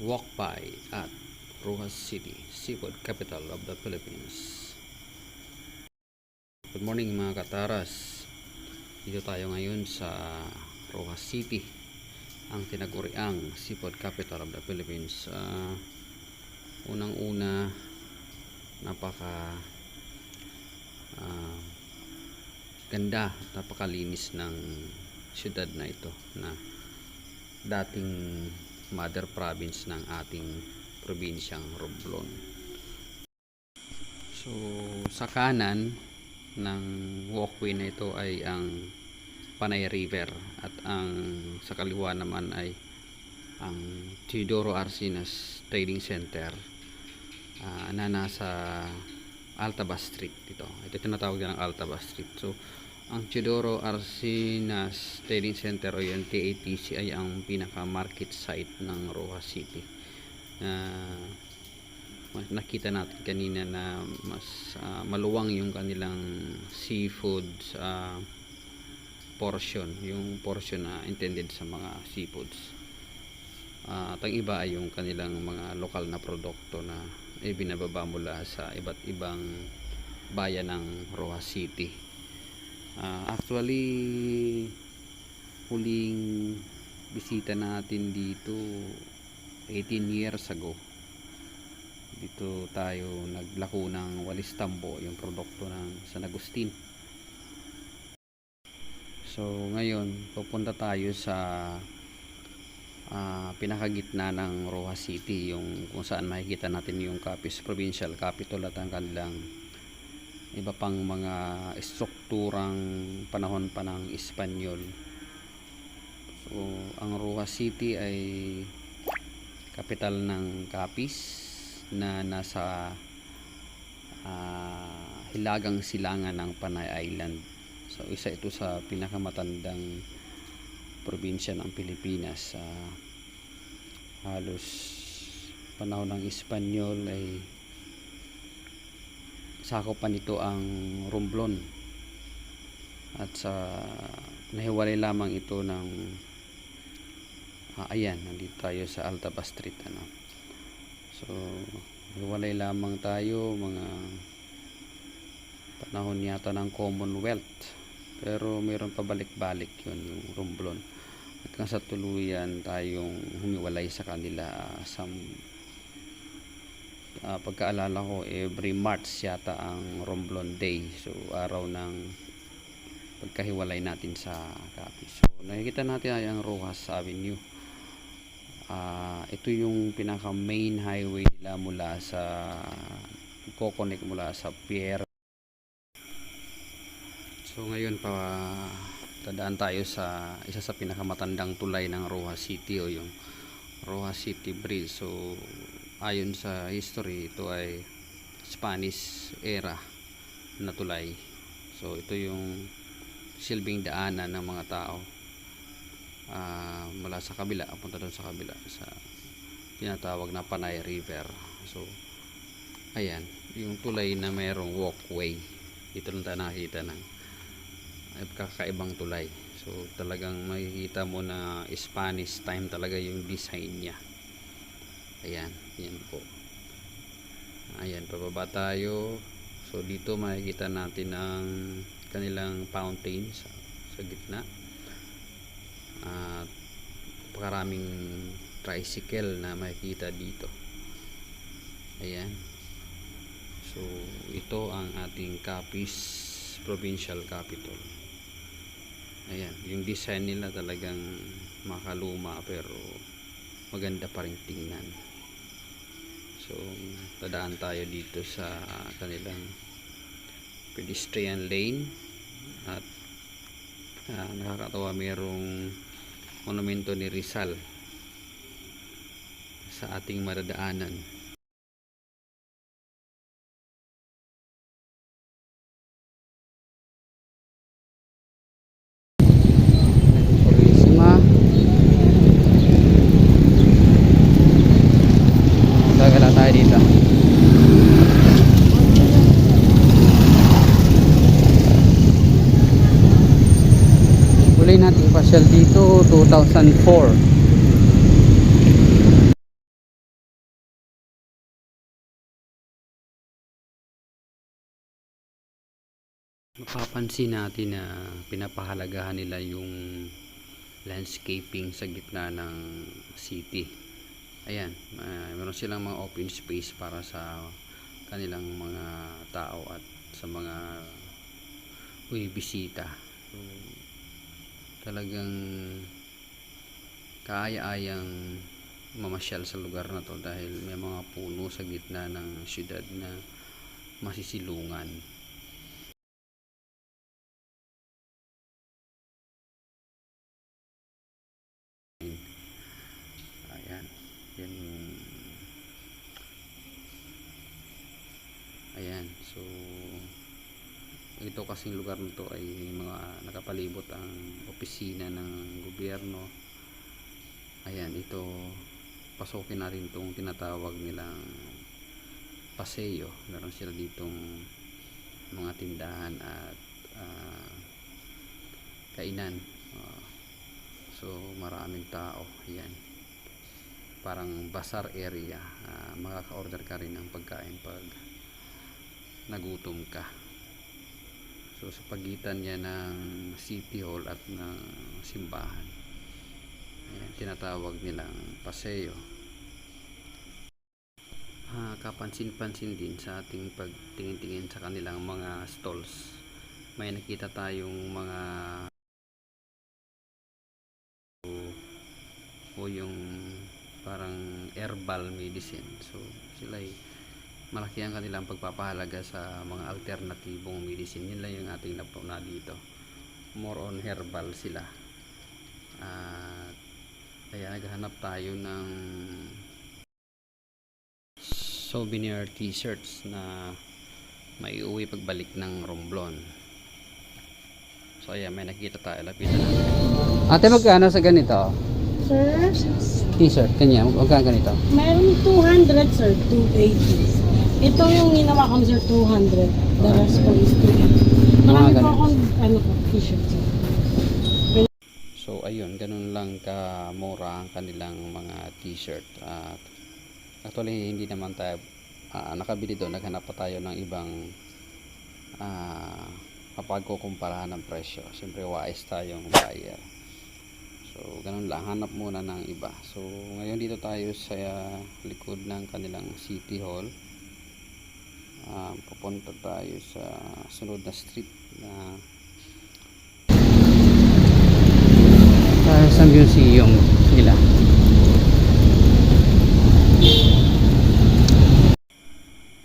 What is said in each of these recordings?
walk by at Rojas City, seafood capital of the Philippines. Good morning mga kataras. Dito tayo ngayon sa Rojas City, ang tinaguriang seafood capital of the Philippines. Unang-una, napaka ganda at napakalinis ng syudad na ito, na dating mother province ng ating probinsyang Romblon. So sa kanan ng walkway na ito ay ang Panay River, at ang sa kaliwa naman ay ang Teodoro Arcinas Trading Center na nasa Altaba Street. Ito tinatawag ng Altaba Street. So ang Teodoro Arcinas Trading Center o yung TATC ay ang pinaka market site ng Rojas City. Nakita natin kanina na mas maluwang yung kanilang seafood portion, yung portion na intended sa mga seafoods. At ang iba ay yung kanilang mga lokal na produkto na ibinababa mula sa iba't ibang bayan ng Rojas City. Actually, huling bisita natin dito 18 years ago. Dito tayo naglako ng walis tambo, yung produkto ng San Agustin. So ngayon pupunta tayo sa pinakagitna ng Rojas City, yung kung saan makikita natin yung provincial capital at ang kanilang iba pang mga strukturang panahon pa ng Espanyol. So ang Rojas City ay kapital ng Capiz na nasa hilagang silangan ng Panay Island. So isa ito sa pinakamatandang probinsya ng Pilipinas. Halos panahon ng Espanyol ay sakopan nito ang Romblon, at sa nahiwalay lamang ito ng ayan, nandito tayo sa Altaba Street. So nahiwalay lamang tayo mga panahon yata ng Commonwealth, pero mayroon pa balik-balik yun, yung Romblon, at sa tuluyan tayong humiwalay sa kanila. Pagkaalala ko, every March yata ang Romblon Day, so araw ng pagkahiwalay natin sa Capiz. So nakikita natin ay ang Rojas Avenue. Ito yung pinaka main highway nila mula sa Coconnec, mula sa Pier. So ngayon tadaan tayo sa isa sa pinakamatandang tulay ng Rojas City, o yung Rojas City Bridge. So ayon sa history, ito ay Spanish era na tulay. So ito yung silbing daanan ng mga tao mula sa kabila, punta doon sa kabila sa tinatawag na Panay River. So ayan yung tulay na mayroong walkway. Dito lang tayo nakikita ng kakaibang tulay. So talagang makikita mo na Spanish time talaga yung design niya. Ayan, yan po. Ayan, pababa tayo. So dito makikita natin ang kanilang fountain sa gitna. At pakaraming tricycle na makikita dito. Ayan. So ito ang ating Capiz Provincial Capital. Ayan, yung design nila talagang makaluma pero maganda pa rin tingnan. So tadaan tayo dito sa kanilang pedestrian lane, at nakakatawa, mayroong monumento ni Rizal sa ating madadaanan. Gagala tayo dito. Huli natin pasyal dito 2004. Papansin natin na pinapahalagahan nila yung landscaping sa gitna ng city. Ayan, meron silang mga open space para sa kanilang mga tao at sa mga bisita. So, talagang kaaya-ayang mamasyal sa lugar na to dahil may mga puno sa gitna ng syudad na masisilungan. Ayan, yan yung ayan, so ito kasing lugar nito ay mga nakapalibot ang opisina ng gobyerno. Ayan, ito pasukin natin itong tinatawag nilang paseo. Meron sila ditong mga tindahan at kainan. So maraming tao. Ayan, parang bazaar area. Makaka-order ka rin ng pagkain pag nagutom ka. So sa pagitan niya ng City Hall at ng simbahan, ayan, tinatawag nilang paseo. Kapansin-pansin din sa ating pagtingin-tingin sa kanilang mga stalls, may nakita tayong mga o yung parang herbal medicine. So sila ay malaki ang kanilang pagpapahalaga sa mga alternatibong medicine. Yun lang yung ating napuna dito, more on herbal sila. Kaya naghahanap tayo ng souvenir t-shirts na maiuwi pagbalik ng Romblon. So ayan, may nakita tayo, lapitan natin. Ate, magkano sa ganito? Sir, T-shirt, kanya, magkano ganito? mayroon 200 sir, 280. Ito yung ginawa ko sir, 200. The rest po is 280. Marami po akong t-shirt sir. So ayun, ganun lang kamura ang kanilang mga t-shirt. At actually hindi naman tayo nakabili doon, naghanap pa tayo ng ibang mapagkukumparahan ng presyo. Siyempre wise tayong buyer. So ganun lang, hanap muna ng iba. So ngayon dito tayo sa likod ng kanilang City Hall. Pupunta tayo sa sunod na street na sa museum nila.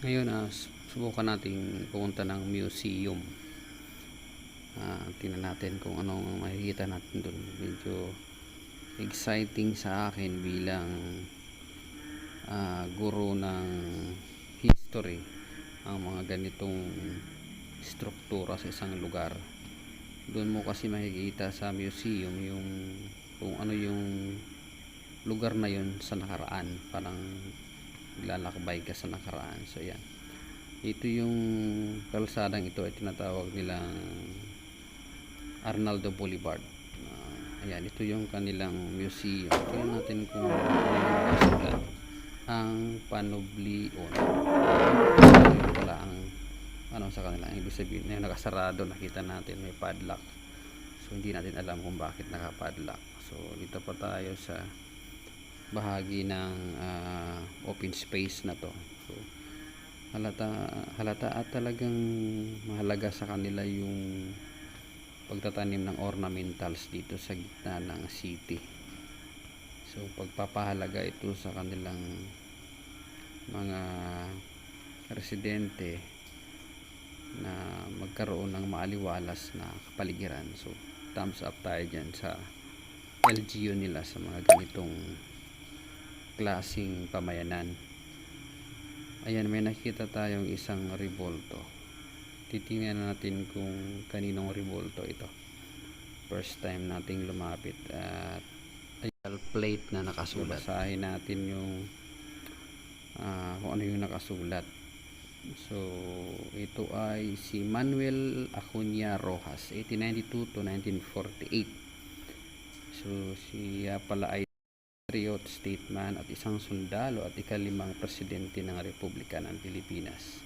Ngayon subukan natin pumunta ng museum. Tingnan natin kung anong makikita natin doon. Medyo exciting sa akin bilang guro ng history ang mga ganitong struktura sa isang lugar. Doon mo kasi makikita sa museum yung kung ano yung lugar na yun sa nakaraan, parang lalakbay ka sa nakaraan. So yan, ito yung kalsadang ito ay tinatawag nilang Arnaldo Boulevard. Ayan, ito yung kanilang museum. Tingnan natin kung ano ang Panoblion. Wala ang ano sa kanila, ibig sabihin na nakasarado, nakita natin may padlock. So hindi natin alam kung bakit nakapadlock. So dito pa tayo sa bahagi ng open space na to. So halata at talagang mahalaga sa kanila yung pagtatanim ng ornamentals dito sa gitna ng city. So pagpapahalaga ito sa kanilang mga residente na magkaroon ng maaliwalas na kapaligiran. So thumbs up tayo dyan sa LGU nila sa mga ganitong klaseng pamayanan. Ayan, may nakita tayong isang revolto. Titingnan natin kung kaninong revolto ito. First time nating lumapit at plate na nakasulat. Basahin natin yung kung ano yung nakasulat. So ito ay si Manuel Acuña Rojas, 1892 to 1948. So siya pala ay patriot, statesman at isang sundalo at ikalimang presidente ng Republika ng Pilipinas,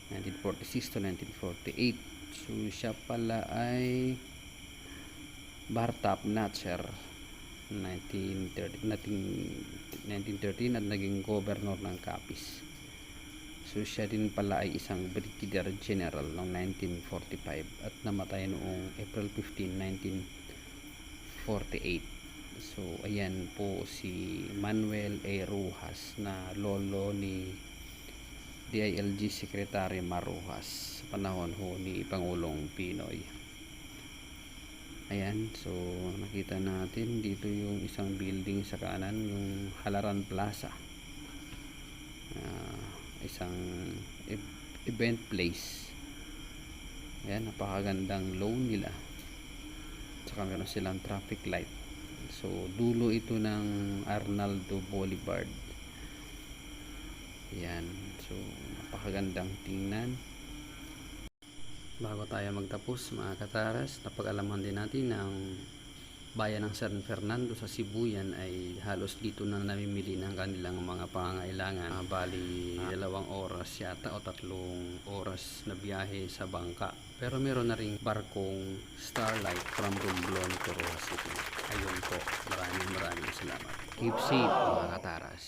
1946 to 1948. So siya pala ay bar top notcher 1913 at naging governor ng Capiz. So siya din pala ay isang brigadier general noong 1945 at namatay noong April 15, 1948. So ayan po si Manuel A. Rojas na lolo ni DILG Secretary Marujas sa panahon ho ni Pangulong Pinoy. Ayan, so nakita natin dito yung isang building sa kanan, yung Halaran Plaza. Isang event place. Ayan, napakagandang loan nila. Tsaka meron silang traffic light. So dulo ito ng Arnaldo Boulevard. Ayan, so napakagandang tingnan. Bago tayo magtapos mga kataras, napag-alaman din natin ang bayan ng San Fernando sa Sibuyan ay halos dito na namimili ng kanilang mga pangangailangan. Bali 2 oras yata o 3 oras na biyahe sa bangka. Pero meron na ring barkong Starlight from Romblon to Roa City. Ayun po, maraming salamat. Keep safe mga kataras.